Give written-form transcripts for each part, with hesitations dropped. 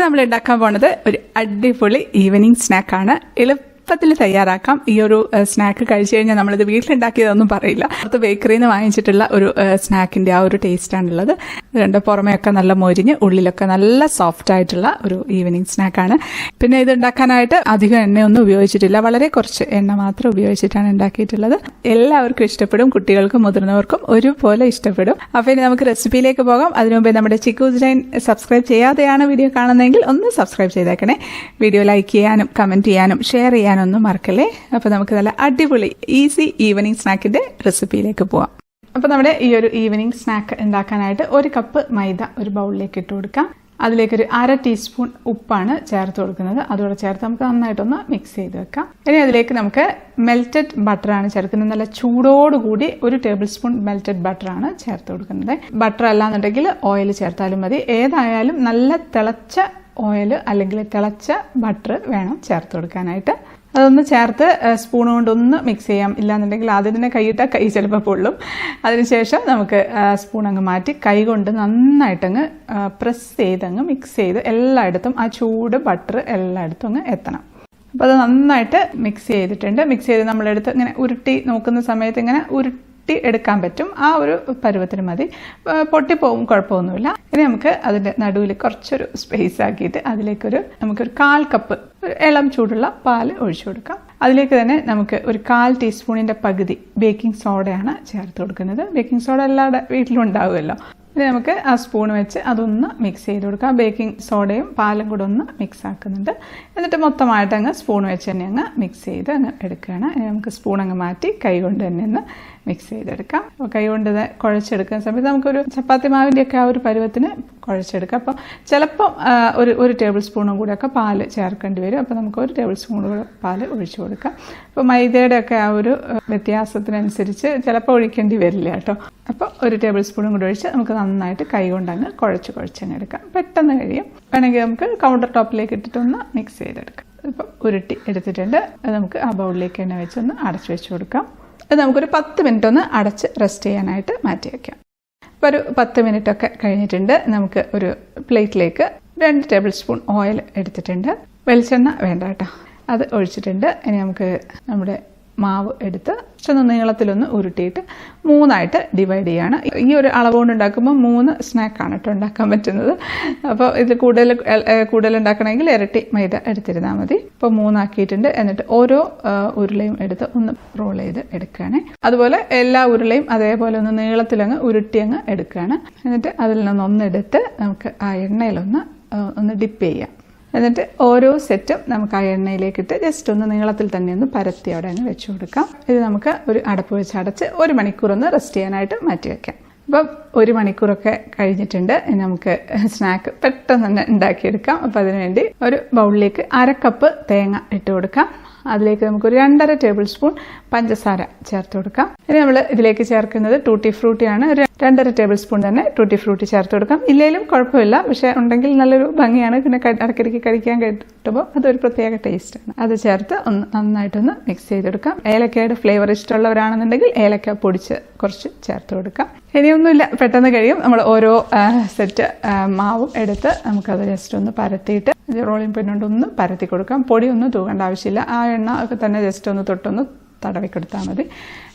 നമ്മൾ ഉണ്ടാക്കാൻ പോണത് ഒരു അടിപൊളി ഈവനിങ് സ്നാക്കാണ്. എളുപ്പത്തിൽ തയ്യാറാക്കാം. ഈ ഒരു സ്നാക്ക് കഴിച്ചു കഴിഞ്ഞാൽ നമ്മളിത് വീട്ടിലുണ്ടാക്കിയതൊന്നും പറയില്ല. അത് ബേക്കറിയിൽ നിന്ന് വാങ്ങിച്ചിട്ടുള്ള ഒരു സ്നാക്കിന്റെ ആ ഒരു ടേസ്റ്റ് ആണുള്ളത്. രണ്ട് പുറമെയൊക്കെ നല്ല മൊരിഞ്ഞ് ഉള്ളിലൊക്കെ നല്ല സോഫ്റ്റ് ആയിട്ടുള്ള ഒരു ഈവനിങ് സ്നാക്കാണ്. പിന്നെ ഇത് ഉണ്ടാക്കാനായിട്ട് അധികം എണ്ണയൊന്നും ഉപയോഗിച്ചിട്ടില്ല. വളരെ കുറച്ച് എണ്ണ മാത്രം ഉപയോഗിച്ചിട്ടാണ് ഉണ്ടാക്കിയിട്ടുള്ളത്. എല്ലാവർക്കും ഇഷ്ടപ്പെടും. കുട്ടികൾക്കും മുതിർന്നവർക്കും ഒരുപോലെ ഇഷ്ടപ്പെടും. അപ്പോൾ ഇനി നമുക്ക് റെസിപ്പിയിലേക്ക് പോകാം. അതിനുമുമ്പേ നമ്മുടെ ചിക്കൂസ് ലൈൻ സബ്സ്ക്രൈബ് ചെയ്യാതെയാണ് വീഡിയോ കാണുന്നതെങ്കിൽ ഒന്ന് സബ്സ്ക്രൈബ് ചെയ്തേക്കണേ. വീഡിയോ ലൈക്ക് ചെയ്യാനും കമന്റ് ചെയ്യാനും ഷെയർ ചെയ്യാനും ഒന്നും മറക്കല്ലേ. അപ്പോൾ നമുക്ക് നല്ല അടിപൊളി ഈസി ഈവനിങ് സ്നാക്കിന്റെ റെസിപ്പിയിലേക്ക് പോവാം. അപ്പോൾ നമ്മുടെ ഈ ഒരു ഈവനിങ് സ്നാക്ക് ഉണ്ടാക്കാനായിട്ട് 1 കപ്പ് മൈദ ഒരു ബൗളിലേക്ക് ഇട്ട് കൊടുക്കാം. അതിലേക്കൊരു 1/2 ടീസ്പൂൺ ഉപ്പാണ് ചേർത്ത് കൊടുക്കുന്നത്. അതോടെ ചേർത്ത് നമുക്ക് നന്നായിട്ടൊന്ന് മിക്സ് ചെയ്ത് വെക്കാം. ഇനി അതിലേക്ക് നമുക്ക് മെൽറ്റഡ് ബട്ടറാണ് ചേർക്കുന്നത്. നല്ല ചൂടോടുകൂടി 1 ടേബിൾ സ്പൂൺ മെൽറ്റഡ് ബട്ടറാണ് ചേർത്ത് കൊടുക്കുന്നത്. ബട്ടർ അല്ലാന്നുണ്ടെങ്കിൽ ഓയിൽ ചേർത്താലും മതി. ഏതായാലും നല്ല തിളച്ച ഓയിൽ അല്ലെങ്കിൽ തിളച്ച ബട്ടർ വേണം ചേർത്ത് കൊടുക്കാനായിട്ട്. അതൊന്ന് ചേർത്ത് സ്പൂൺ കൊണ്ടൊന്ന് മിക്സ് ചെയ്യാം. ഇല്ലാന്നുണ്ടെങ്കിൽ ആദ്യം തന്നെ കൈയിട്ടാൽ കൈ ചിലപ്പോൾ പൊള്ളും. അതിനുശേഷം നമുക്ക് സ്പൂൺ അങ്ങ് മാറ്റി കൈ കൊണ്ട് നന്നായിട്ടങ്ങ് പ്രസ് ചെയ്തങ്ങ് മിക്സ് ചെയ്ത് എല്ലായിടത്തും ആ ചൂട് ബട്ടർ എല്ലായിടത്തും അങ്ങ് എത്തണം. അപ്പോൾ അത് നന്നായിട്ട് മിക്സ് ചെയ്തിട്ടുണ്ട്. മിക്സ് ചെയ്ത് നമ്മളെടുത്ത് ഇങ്ങനെ ഉരുട്ടി നോക്കുന്ന സമയത്ത് ഇങ്ങനെ ഉരുട്ടി എടുക്കാൻ പറ്റും. ആ ഒരു പരുവത്തിന് മതി. പൊട്ടിപ്പോവും, കുഴപ്പമൊന്നുമില്ല. ഇനി നമുക്ക് അതിൻ്റെ നടുവിൽ കുറച്ചൊരു സ്പേസ് ആക്കിയിട്ട് അതിലേക്കൊരു നമുക്കൊരു 1/4 കപ്പ് ഇളം ചൂടുള്ള പാൽ ഒഴിച്ചു കൊടുക്കാം. അതിലേക്ക് തന്നെ നമുക്ക് ഒരു 1/4 ടീസ്പൂണിൻ്റെ പകുതി ബേക്കിംഗ് സോഡയാണ് ചേർത്ത് കൊടുക്കുന്നത്. ബേക്കിംഗ് സോഡ എല്ലാവരുടെ വീട്ടിലും ഉണ്ടാവുമല്ലോ. ഇനി നമുക്ക് ആ സ്പൂൺ വെച്ച് അതൊന്ന് മിക്സ് ചെയ്ത് കൊടുക്കാം. ബേക്കിംഗ് സോഡയും പാലും കൂടെ ഒന്ന് മിക്സ് ആക്കുന്നുണ്ട്. എന്നിട്ട് മൊത്തമായിട്ട് അങ്ങ് സ്പൂൺ വെച്ച് തന്നെ അങ്ങ് മിക്സ് ചെയ്ത് അങ്ങ് എടുക്കുകയാണ്. ഇനി നമുക്ക് സ്പൂൺ അങ്ങ് മാറ്റി കൈ കൊണ്ട് തന്നെ ഒന്ന് മിക്സ് ചെയ്തെടുക്കാം. അപ്പോൾ കൈ കൊണ്ട് കുഴച്ചെടുക്കുന്ന സമയത്ത് നമുക്കൊരു ചപ്പാത്തി മാവിൻ്റെയൊക്കെ ആ ഒരു പരുവത്തിന് കുഴച്ചെടുക്കാം. അപ്പോൾ ചിലപ്പം ഒരു ടേബിൾ സ്പൂണും കൂടെയൊക്കെ പാല് ചേർക്കേണ്ടി വരും. അപ്പോൾ നമുക്ക് 1 ടേബിൾ സ്പൂൺ കൂടെ പാല് ഒഴിച്ചു കൊടുക്കാം. അപ്പോൾ മൈദയുടെയൊക്കെ ആ ഒരു വ്യത്യാസത്തിനനുസരിച്ച് ചിലപ്പോൾ ഒഴിക്കേണ്ടി വരില്ല കേട്ടോ. അപ്പോൾ 1 ടേബിൾ സ്പൂണും കൂടെ ഒഴിച്ച് നമുക്ക് നന്നായിട്ട് കൈ കൊണ്ടങ്ങ് കുഴച്ചങ്ങ് എടുക്കാം. പെട്ടെന്ന് കഴിയും. വേണമെങ്കിൽ നമുക്ക് കൗണ്ടർ ടോപ്പിലേക്ക് ഇട്ടിട്ടൊന്ന് മിക്സ് ചെയ്തെടുക്കാം. ഇപ്പോൾ ഉരുട്ടി എടുത്തിട്ടുണ്ട്. അത് നമുക്ക് ആ ബൗളിലേക്ക് തന്നെ വെച്ചൊന്ന് അടച്ചു വെച്ച് കൊടുക്കാം. അത് നമുക്കൊരു 10 മിനിറ്റ് ഒന്ന് അടച്ച് റെസ്റ്റ് ചെയ്യാനായിട്ട് മാറ്റി വയ്ക്കാം. അപ്പോൾ ഒരു 10 മിനിറ്റ് ഒക്കെ കഴിഞ്ഞിട്ടുണ്ട്. നമുക്ക് ഒരു പ്ലേറ്റിലേക്ക് 2 ടേബിൾ സ്പൂൺ ഓയിൽ എടുത്തിട്ടുണ്ട്. വെളിച്ചെണ്ണ വേണ്ട കേട്ടോ. അത് ഒഴിച്ചിട്ടുണ്ട്. ഇനി നമുക്ക് നമ്മുടെ മാവ് എടുത്ത് ചെന്ന് നീളത്തിലൊന്ന് ഉരുട്ടിയിട്ട് 3ആയിട്ട് ഡിവൈഡ് ചെയ്യാണ്. ഈ ഒരു അളവ് കൊണ്ട് ഉണ്ടാക്കുമ്പോൾ 3 സ്നാക്കാണ് കേട്ടോ ഉണ്ടാക്കാൻ പറ്റുന്നത്. അപ്പോൾ ഇത് കൂടുതൽ ഉണ്ടാക്കണമെങ്കിൽ ഇരട്ടി മൈദ എടുത്തിരുന്നാൽ മതി. ഇപ്പോൾ 3 ആക്കിയിട്ടുണ്ട്. എന്നിട്ട് ഓരോ ഉരുളയും എടുത്ത് ഒന്ന് റോൾ ചെയ്ത് എടുക്കുകയാണ്. അതുപോലെ എല്ലാ ഉരുളയും അതേപോലെ ഒന്ന് നീളത്തിലങ്ങ് ഉരുട്ടി അങ്ങ് എടുക്കുകയാണ്. എന്നിട്ട് അതിൽ നിന്നൊന്നെടുത്ത് നമുക്ക് ആ എണ്ണയിലൊന്ന് ഡിപ്പ് ചെയ്യാം. എന്നിട്ട് ഓരോ സെറ്റും നമുക്ക് ആ എണ്ണയിലേക്കിട്ട് ജസ്റ്റ് ഒന്ന് നീളത്തിൽ തന്നെ ഒന്ന് പരത്തി അവിടെ അങ്ങ് വെച്ച് കൊടുക്കാം. ഇത് നമുക്ക് ഒരു അടപ്പ് വെച്ച് അടച്ച് 1 മണിക്കൂർ ഒന്ന് റെസ്റ്റ് ചെയ്യാനായിട്ട് മാറ്റി വയ്ക്കാം. അപ്പം 1 മണിക്കൂറൊക്കെ കഴിഞ്ഞിട്ടുണ്ട്. നമുക്ക് സ്നാക്ക് പെട്ടെന്ന് തന്നെ ഉണ്ടാക്കിയെടുക്കാം. അപ്പം അതിനുവേണ്ടി ഒരു ബൗളിലേക്ക് 1/2 കപ്പ് തേങ്ങ ഇട്ട് കൊടുക്കാം. അതിലേക്ക് നമുക്കൊരു 2.5 ടേബിൾ സ്പൂൺ പഞ്ചസാര ചേർത്ത് കൊടുക്കാം. ഇനി നമ്മൾ ഇതിലേക്ക് ചേർക്കുന്നത് ടൂട്ടി ഫ്രൂട്ടിയാണ്. ഒരു 2.5 ടേബിൾ സ്പൂൺ തന്നെ ടൂട്ടി ഫ്രൂട്ടി ചേർത്ത് കൊടുക്കാം. ഇല്ലെങ്കിലും കുഴപ്പമില്ല. പക്ഷേ ഉണ്ടെങ്കിൽ നല്ലൊരു ഭംഗിയാണ്. പിന്നെ ഇടയ്ക്കിടയ്ക്ക് കഴിക്കാൻ കിട്ടുമ്പോൾ അതൊരു പ്രത്യേക ടേസ്റ്റാണ്. അത് ചേർത്ത് ഒന്ന് നന്നായിട്ടൊന്ന് മിക്സ് ചെയ്തെടുക്കാം. ഏലക്കയുടെ ഫ്ലേവർ ഇഷ്ടമുള്ളവരാണെന്നുണ്ടെങ്കിൽ ഏലക്ക പൊടിച്ച് കുറച്ച് ചേർത്ത് കൊടുക്കാം. ഇനിയൊന്നുമില്ല, പെട്ടെന്ന് കഴിയും. നമ്മൾ ഓരോ സെറ്റ് മാവും എടുത്ത് നമുക്കത് ജസ്റ്റ് ഒന്ന് പരത്തിയിട്ട് റോളിംഗ് പിൻ കൊണ്ടൊന്ന് പരത്തി കൊടുക്കാം. പൊടിയൊന്നും തൂക്കേണ്ട ആവശ്യമില്ല. ആ എണ്ണ ഒക്കെ തന്നെ ജസ്റ്റ് ഒന്ന് തൊട്ടൊന്ന് തടവി കൊടുത്താൽ മതി.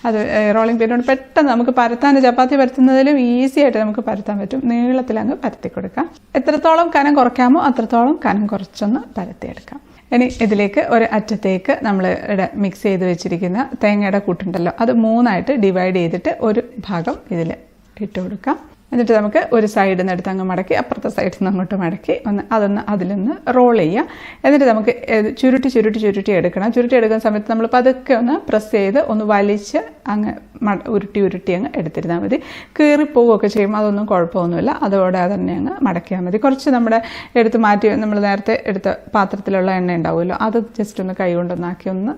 അത് റോളിംഗ് പിൻ കൊണ്ട് പെട്ടെന്ന് നമുക്ക് പരത്താൻ, ചപ്പാത്തി പരത്തുന്നതിലും ഈസി ആയിട്ട് നമുക്ക് പരത്താൻ പറ്റും. നീളത്തിലങ്ങ് പരത്തി കൊടുക്കാം. എത്രത്തോളം കനം കുറയ്ക്കാമോ അത്രത്തോളം കനം കുറച്ചൊന്ന് പരത്തിയെടുക്കാം. ഇനി ഇതിലേക്ക് ഒരു അറ്റത്തേക്ക് നമ്മൾ മിക്സ് ചെയ്ത് വെച്ചിരിക്കുന്ന തേങ്ങയുടെ കൂട്ടുണ്ടല്ലോ, അത് 3ആയിട്ട് ഡിവൈഡ് ചെയ്തിട്ട് ഒരു ഭാഗം ഇതിൽ ഇട്ട് കൊടുക്കാം. എന്നിട്ട് നമുക്ക് ഒരു സൈഡിൽ നിന്ന് എടുത്ത് അങ്ങ് മടക്കി അപ്പുറത്തെ സൈഡിൽ നിന്ന് അങ്ങോട്ട് മടക്കി അതിലൊന്ന് റോൾ ചെയ്യാം. എന്നിട്ട് നമുക്ക് ചുരുട്ടി എടുക്കണം. ചുരുട്ടി എടുക്കുന്ന സമയത്ത് നമ്മൾ പതുക്കെ ഒന്ന് പ്രസ് ചെയ്ത് ഒന്ന് വലിച്ച് അങ്ങ് ഉരുട്ടി അങ്ങ് എടുത്തിരുന്നാൽ മതി. കീറിപ്പോവുകയൊക്കെ ചെയ്യുമ്പോൾ അതൊന്നും കുഴപ്പമൊന്നുമില്ല. അതോടെ തന്നെ അങ്ങ് മടക്കിയാൽ മതി. കുറച്ച് നമ്മുടെ എടുത്ത് മാറ്റി നമ്മൾ നേരത്തെ എടുത്ത പാത്രത്തിലുള്ള എണ്ണ ഉണ്ടാവുമല്ലോ, അത് ജസ്റ്റ് ഒന്ന് കൈ കൊണ്ടൊന്നാക്കി ഒന്ന്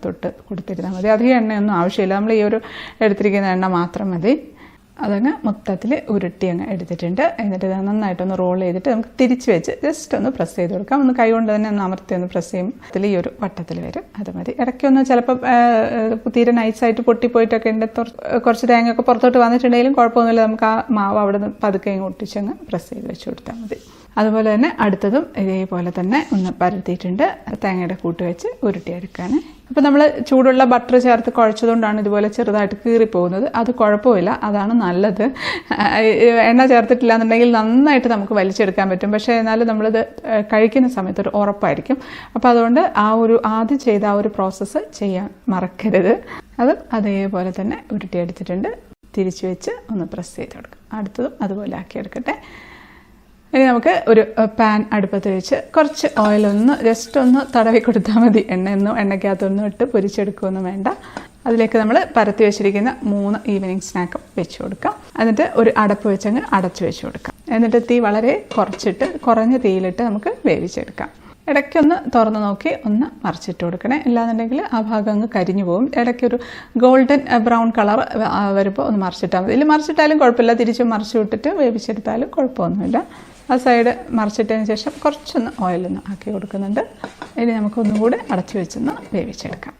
തൊട്ട് കൊടുത്തിരുന്നാൽ മതി. അധികം എണ്ണയൊന്നും ആവശ്യമില്ല. നമ്മൾ ഈ ഒരു എടുത്തിരിക്കുന്ന എണ്ണ മാത്രം മതി. അതങ്ങ് മൊത്തത്തിൽ ഉരുട്ടി അങ്ങ് എടുത്തിട്ടുണ്ട്. എന്നിട്ട് നന്നായിട്ടൊന്ന് റോൾ ചെയ്തിട്ട് നമുക്ക് തിരിച്ച് വെച്ച് ജസ്റ്റ് ഒന്ന് പ്രസ് ചെയ്ത് കൊടുക്കാം. ഒന്ന് കൈ കൊണ്ട് തന്നെ ഒന്ന് അമർത്തി ഒന്ന് പ്രസ് ചെയ്യുമ്പോൾ ഈ ഒരു വട്ടത്തിൽ വരും. അത് മതി. ഇടയ്ക്കൊന്ന് ചിലപ്പോൾ തീരെ നൈസായിട്ട് പൊട്ടിപ്പോയിട്ടൊക്കെ ഉണ്ട്, കുറച്ച് തേങ്ങയൊക്കെ പുറത്തോട്ട് വന്നിട്ടുണ്ടെങ്കിലും കുഴപ്പമൊന്നുമില്ല. നമുക്ക് ആ മാവ് അവിടെ നിന്ന് പതുക്കെ ഒട്ടിച്ചങ്ങ് പ്രസ് ചെയ്ത് വെച്ച് കൊടുത്താൽ മതി. അതുപോലെ തന്നെ അടുത്തതും ഇതേപോലെ തന്നെ ഒന്ന് പരത്തിയിട്ടുണ്ട്. തേങ്ങയുടെ കൂട്ട് വെച്ച് ഉരുട്ടിയെടുക്കാൻ. അപ്പോൾ നമ്മൾ ചൂടുള്ള ബട്ടർ ചേർത്ത് കുഴച്ചതുകൊണ്ടാണ് ഇതുപോലെ ചെറുതായിട്ട് കീറിപ്പോകുന്നത്. അത് കുഴപ്പമില്ല, അതാണ് നല്ലത്. എണ്ണ ചേർത്തിട്ടില്ല എന്നുണ്ടെങ്കിൽ നന്നായിട്ട് നമുക്ക് വലിച്ചെടുക്കാൻ പറ്റും. പക്ഷേ എന്നാലും നമ്മളിത് കഴിക്കുന്ന സമയത്ത് ഒരു ഉറപ്പായിരിക്കും. അപ്പോൾ അതുകൊണ്ട് ആദ്യം ചെയ്ത ആ ഒരു പ്രോസസ്സ് ചെയ്യാൻ മറക്കരുത്. അത് അതേപോലെ തന്നെ ഉരുട്ടിയെടുത്തിട്ടുണ്ട്. തിരിച്ചു വെച്ച് ഒന്ന് പ്രസ് ചെയ്ത് കൊടുക്കാം. അടുത്തതും അതുപോലെ ആക്കിയെടുക്കട്ടെ. ഇനി നമുക്ക് ഒരു പാൻ അടുപ്പത്ത് വെച്ച് കുറച്ച് ഓയിലൊന്ന് ജസ്റ്റ് ഒന്ന് തടവി കൊടുത്താൽ മതി. എണ്ണയ്ക്കകത്തൊന്നും ഇട്ട് പൊരിച്ചെടുക്കുകയൊന്നും വേണ്ട. അതിലേക്ക് നമ്മൾ പരത്തി വെച്ചിരിക്കുന്ന 3 ഈവനിങ് സ്നാക്കും വെച്ച് കൊടുക്കാം. എന്നിട്ട് ഒരു അടപ്പ് വെച്ചങ്ങ് അടച്ചു വെച്ച് കൊടുക്കാം. എന്നിട്ട് തീ വളരെ കുറച്ചിട്ട് കുറഞ്ഞ തീയിലിട്ട് നമുക്ക് വേവിച്ചെടുക്കാം. ഇടയ്ക്കൊന്ന് തുറന്ന് നോക്കി ഒന്ന് മറിച്ചിട്ട് കൊടുക്കണേ. ഇല്ലാന്നുണ്ടെങ്കിൽ ആ ഭാഗം അങ്ങ് കരിഞ്ഞു പോകും. ഇടയ്ക്കൊരു ഗോൾഡൻ ബ്രൗൺ കളർ വരുമ്പോൾ ഒന്ന് മറിച്ചിട്ടാൽ മതി. ഇതിൽ മറിച്ചിട്ടാലും കുഴപ്പമില്ല, തിരിച്ച് മറിച്ച് വിട്ടിട്ട് വേവിച്ചെടുത്താലും കുഴപ്പമൊന്നുമില്ല. ആ സൈഡ് മറിച്ചിട്ടതിന് ശേഷം കുറച്ചൊന്ന് ഓയിലൊന്ന് ആക്കി കൊടുക്കുന്നുണ്ട്. ഇനി നമുക്കൊന്നും കൂടെ അടച്ചു വെച്ചൊന്ന് വേവിച്ചെടുക്കാം.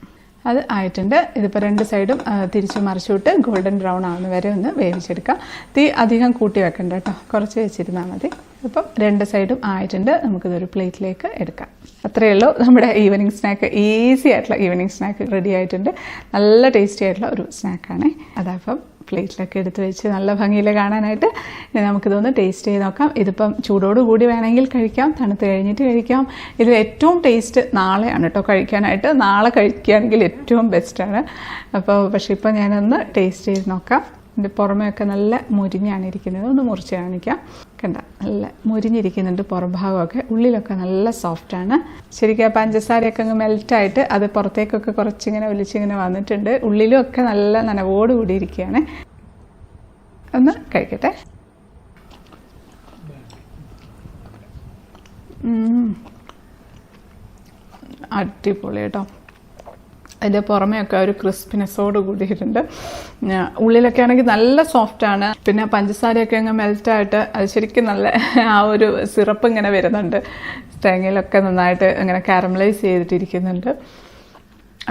അത് ആയിട്ടുണ്ട്. ഇതിപ്പോൾ 2 സൈഡും തിരിച്ച് മറിച്ചു വിട്ട് ഗോൾഡൻ ബ്രൗൺ ആവുന്ന വരെ ഒന്ന് വേവിച്ചെടുക്കാം. തീ അധികം കൂട്ടി വെക്കണ്ട കേട്ടോ, കുറച്ച് വെച്ചിരുന്നാൽ മതി. ഇപ്പം 2 സൈഡും ആയിട്ടുണ്ട്. നമുക്കിതൊരു പ്ലേറ്റിലേക്ക് എടുക്കാം. അത്രയേ ഉള്ളൂ, നമ്മുടെ ഈവനിങ് സ്നാക്ക്, ഈസി ആയിട്ടുള്ള ഈവനിങ് സ്നാക്ക് റെഡി ആയിട്ടുണ്ട്. നല്ല ടേസ്റ്റി ആയിട്ടുള്ള ഒരു സ്നാക്കാണ്. അതപ്പം പ്ലേറ്റിലൊക്കെ എടുത്ത് വെച്ച് നല്ല ഭംഗിയിൽ കാണാനായിട്ട് നമുക്കിതൊന്ന് ടേസ്റ്റ് ചെയ്ത് നോക്കാം. ഇതിപ്പം ചൂടോടുകൂടി വേണമെങ്കിൽ കഴിക്കാം, തണുത്ത് കഴിഞ്ഞിട്ട് കഴിക്കാം. ഇതിൽ ഏറ്റവും ടേസ്റ്റ് നാളെയാണ് കേട്ടോ കഴിക്കാനായിട്ട്. നാളെ കഴിക്കുകയാണെങ്കിൽ ഏറ്റവും ബെസ്റ്റാണ്. പക്ഷേ ഇപ്പം ഞാനൊന്ന് ടേസ്റ്റ് ചെയ്ത് നോക്കാം. ഇതിൻ്റെ പുറമെയൊക്കെ നല്ല മുരിഞ്ഞാണ് ഇരിക്കുന്നത്. ഒന്ന് മുറിച്ച് കാണിക്കാം. കണ്ട, നല്ല മുരിഞ്ഞിരിക്കുന്നുണ്ട് പുറം ഭാഗമൊക്കെ. ഉള്ളിലൊക്കെ നല്ല സോഫ്റ്റാണ്. ശരിക്കും ആ പഞ്ചസാരയൊക്കെ അങ്ങ് മെൽറ്റായിട്ട് അത് പുറത്തേക്കൊക്കെ കുറച്ചിങ്ങനെ ഒലിച്ചിങ്ങനെ വന്നിട്ടുണ്ട്. ഉള്ളിലും ഒക്കെ നല്ല നനവോട് കൂടി ഇരിക്കുകയാണ്. ഒന്ന് കഴിക്കട്ടെ. അടിപൊളി കേട്ടോ. അതിൻ്റെ പുറമെയൊക്കെ ഒരു ക്രിസ്പിനെസ്സോട് കൂടിയിട്ടുണ്ട്. ഉള്ളിലൊക്കെ ആണെങ്കിൽ നല്ല സോഫ്റ്റാണ്. പിന്നെ പഞ്ചസാരയൊക്കെ അങ്ങ് മെൽറ്റായിട്ട് അത് ശരിക്കും നല്ല ആ ഒരു സിറപ്പ് ഇങ്ങനെ വരുന്നുണ്ട്. തേങ്ങയിലൊക്കെ നന്നായിട്ട് ഇങ്ങനെ കാരമലൈസ് ചെയ്തിട്ടിരിക്കുന്നുണ്ട്.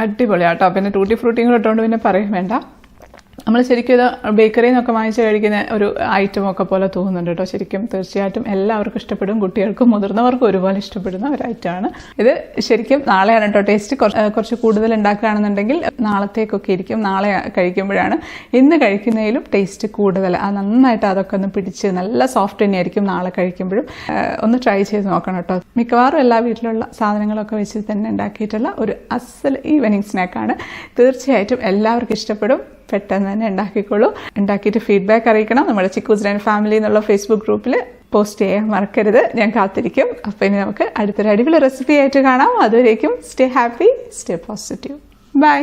അടിപൊളിയാട്ടോ. പിന്നെ ടൂട്ടി ഫ്രൂട്ടിയും കൂടെ ഇട്ടുകൊണ്ട് പിന്നെ പറയും വേണ്ട. നമ്മൾ ശരിക്കും ഇത് ബേക്കറിയിൽ നിന്നൊക്കെ വാങ്ങിച്ച് കഴിക്കുന്ന ഒരു ഐറ്റമൊക്കെ പോലെ തോന്നുന്നുണ്ട് കേട്ടോ. ശരിക്കും തീർച്ചയായിട്ടും എല്ലാവർക്കും ഇഷ്ടപ്പെടും. കുട്ടികൾക്കും മുതിർന്നവർക്കും ഒരുപോലെ ഇഷ്ടപ്പെടുന്ന ഒരു ഐറ്റമാണ് ഇത്. ശരിക്കും നാളെയാണ് കേട്ടോ ടേസ്റ്റ്. കുറച്ച് കൂടുതൽ ഉണ്ടാക്കുകയാണെന്നുണ്ടെങ്കിൽ നാളത്തേക്കൊക്കെ ഇരിക്കും. നാളെ കഴിക്കുമ്പോഴാണ്. ഇന്ന് കഴിക്കുന്നതിലും ടേസ്റ്റ് കൂടുതൽ. നന്നായിട്ട് അതൊക്കെ ഒന്ന് പിടിച്ച് നല്ല സോഫ്റ്റ് തന്നെയായിരിക്കും നാളെ കഴിക്കുമ്പോഴും. ഒന്ന് ട്രൈ ചെയ്ത് നോക്കണം കേട്ടോ. മിക്കവാറും എല്ലാ വീട്ടിലുള്ള സാധനങ്ങളൊക്കെ വെച്ച് തന്നെ ഉണ്ടാക്കിയിട്ടുള്ള ഒരു അസൽ ഈവനിങ് സ്നാക്കാണ്. തീർച്ചയായിട്ടും എല്ലാവർക്കും ഇഷ്ടപ്പെടും. പെട്ടെന്ന് തന്നെ ഉണ്ടാക്കിക്കോളൂ. ഉണ്ടാക്കിയിട്ട് ഫീഡ്ബാക്ക് അറിയിക്കണം. നമ്മുടെ ചിക്കൂസ് ആൻഡ് ഫാമിലി എന്നുള്ള ഫേസ്ബുക്ക് ഗ്രൂപ്പിൽ പോസ്റ്റ് ചെയ്യാൻ മറക്കരുത്. ഞാൻ കാത്തിരിക്കും. അപ്പോൾ ഇനി നമുക്ക് അടുത്തൊരു അടിപൊളി റെസിപ്പി ആയിട്ട് കാണാം. അതുവരേക്കും stay happy, stay positive. By.